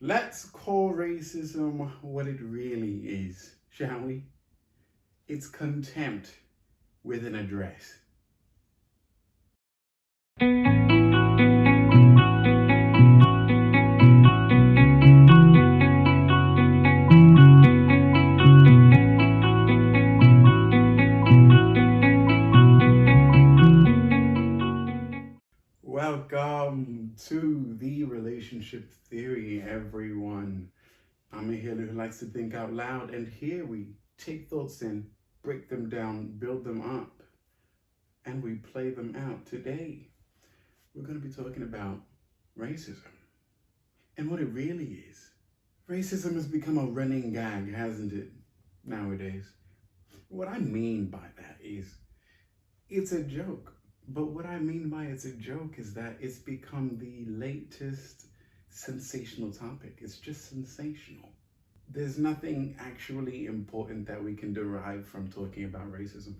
Let's call racism what it really is, shall we? It's contempt with an address. Welcome to the relationship theory, everyone. I'm a healer who likes to think out loud, and here we take thoughts in, break them down, build them up, and we play them out. Today, we're going to be talking about racism and what it really is. Racism has become a running gag, hasn't it, nowadays? What I mean by that is it's a joke. But what I mean by it's a joke is that it's become the latest sensational topic. It's just sensational. There's nothing actually important that we can derive from talking about racism.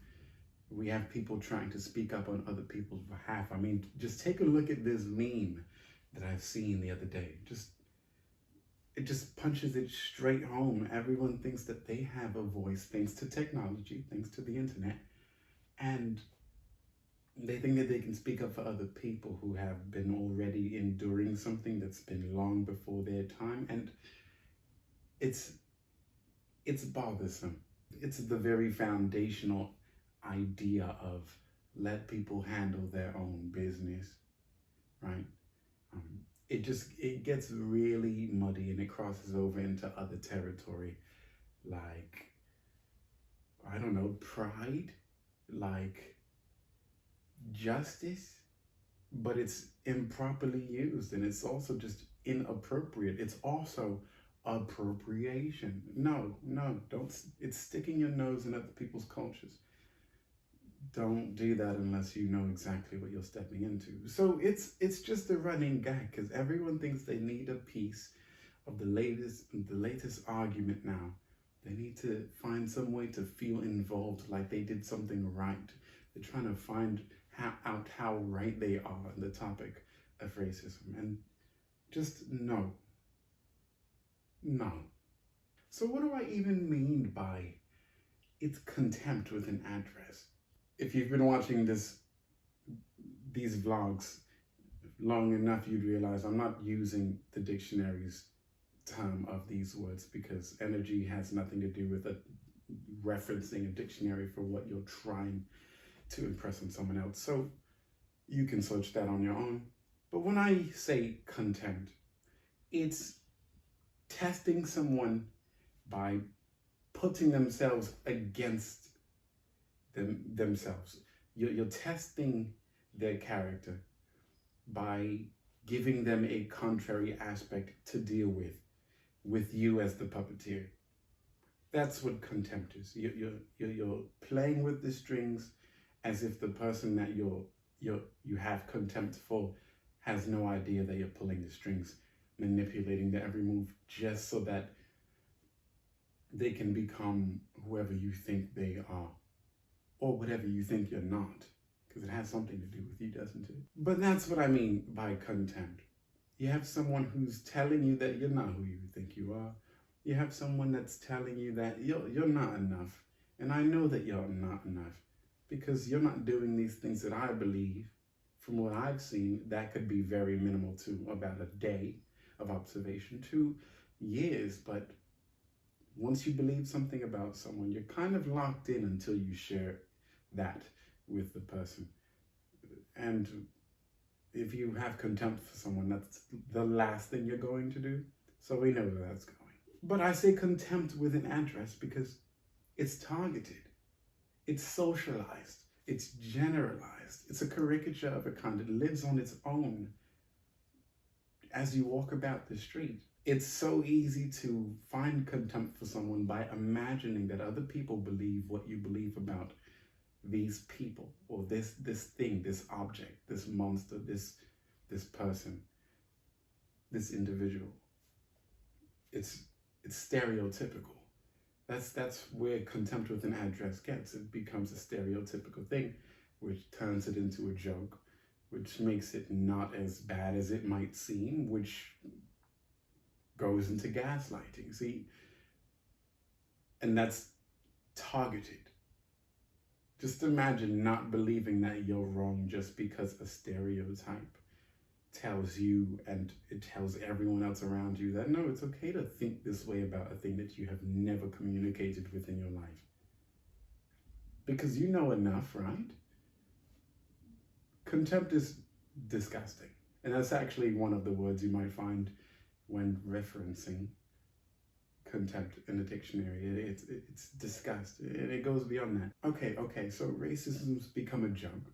We have people trying to speak up on other people's behalf. I mean, just take a look at this meme that I've seen the other day. It just punches it straight home. Everyone thinks that they have a voice thanks to technology, thanks to the internet. And they think that they can speak up for other people who have been already enduring something that's been long before their time. And it's bothersome. It's the very foundational idea of let people handle their own business, right? It gets really muddy and it crosses over into other territory, like, I don't know, pride, like justice, but it's improperly used, and it's also just inappropriate. It's also appropriation. No, don't. It's sticking your nose in other people's cultures. Don't do that unless you know exactly what you're stepping into. So it's just a running gag because everyone thinks they need a piece of the latest argument now. They need to find some way to feel involved, like they did something right. They're trying to find out how right they are on the topic of racism, and just no. So what do I even mean by it's contempt with an address? If you've been watching these vlogs long enough, you'd realize I'm not using the dictionary's term of these words because energy has nothing to do with referencing a dictionary for what you're trying to impress on someone else. So you can search that on your own. But when I say contempt, it's testing someone by putting themselves against themselves. You're testing their character by giving them a contrary aspect to deal with you as the puppeteer. That's what contempt is. You're playing with the strings as if the person that you have contempt for has no idea that you're pulling the strings, manipulating their every move just so that they can become whoever you think they are, or whatever you think you're not, because it has something to do with you, doesn't it? But that's what I mean by contempt. You have someone who's telling you that you're not who you think you are. You have someone that's telling you that you're not enough. And I know that you're not enough because you're not doing these things that I believe, from what I've seen, that could be very minimal to about a day of observation, 2 years. But once you believe something about someone, you're kind of locked in until you share that with the person. And if you have contempt for someone, that's the last thing you're going to do. So we know where that's going. But I say contempt with an address because it's targeted, it's socialized, it's generalized, it's a caricature of a kind. It lives on its own as you walk about the street. It's so easy to find contempt for someone by imagining that other people believe what you believe about these people, or this thing, this object, this monster, this person, this individual. It's stereotypical. That's where contempt with an address gets. It becomes a stereotypical thing, which turns it into a joke, which makes it not as bad as it might seem, which goes into gaslighting. See, and that's targeted. Just imagine not believing that you're wrong just because a stereotype tells you and it tells everyone else around you that no, it's okay to think this way about a thing that you have never communicated with in your life. Because you know enough, right? Contempt is disgusting. And that's actually one of the words you might find when referencing contempt in the dictionary. It's disgust. It goes beyond that. Okay, so racism's become a joke.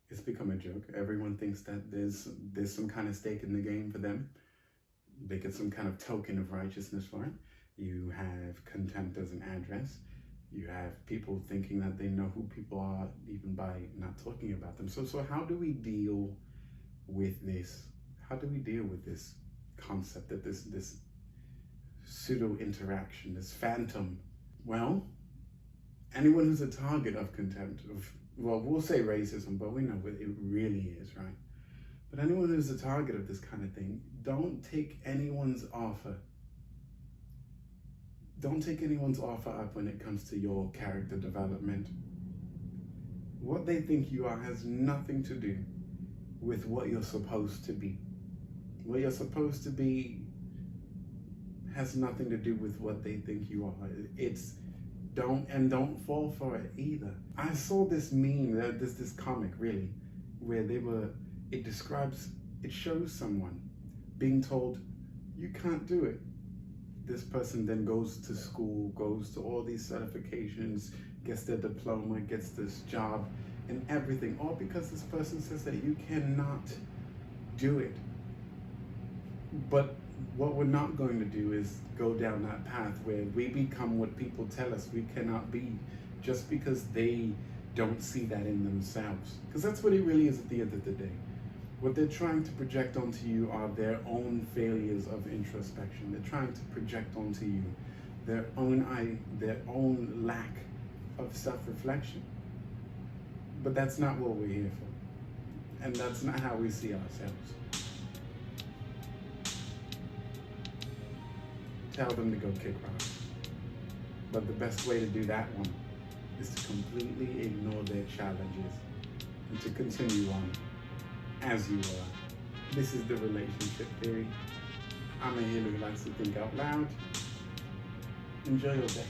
It's become a joke. Everyone thinks that there's some kind of stake in the game for them. They get some kind of token of righteousness for it. You have contempt as an address. You have people thinking that they know who people are even by not talking about them. So how do we deal with this? How do we deal with this concept that this pseudo interaction, this phantom? Well, anyone who's a target of contempt, well, we'll say racism, but we know what it really is, right? But anyone who's a target of this kind of thing, don't take anyone's offer. Don't take anyone's offer up when it comes to your character development. What they think you are has nothing to do with what you're supposed to be. What you're supposed to be has nothing to do with what they think you are. Don't fall for it either. I saw this meme, this comic really, where it shows someone being told, you can't do it. This person then goes to school, goes to all these certifications, gets their diploma, gets this job and everything, all because this person says that you cannot do it. But what we're not going to do is go down that path where we become what people tell us we cannot be just because they don't see that in themselves. Because that's what it really is at the end of the day. What they're trying to project onto you are their own failures of introspection. They're trying to project onto you their own lack of self-reflection. But that's not what we're here for. And that's not how we see ourselves. Tell them to go kick rocks. But the best way to do that one is to completely ignore their challenges and to continue on as you are. This is the relationship theory. I'm a healer who likes to think out loud. Enjoy your day.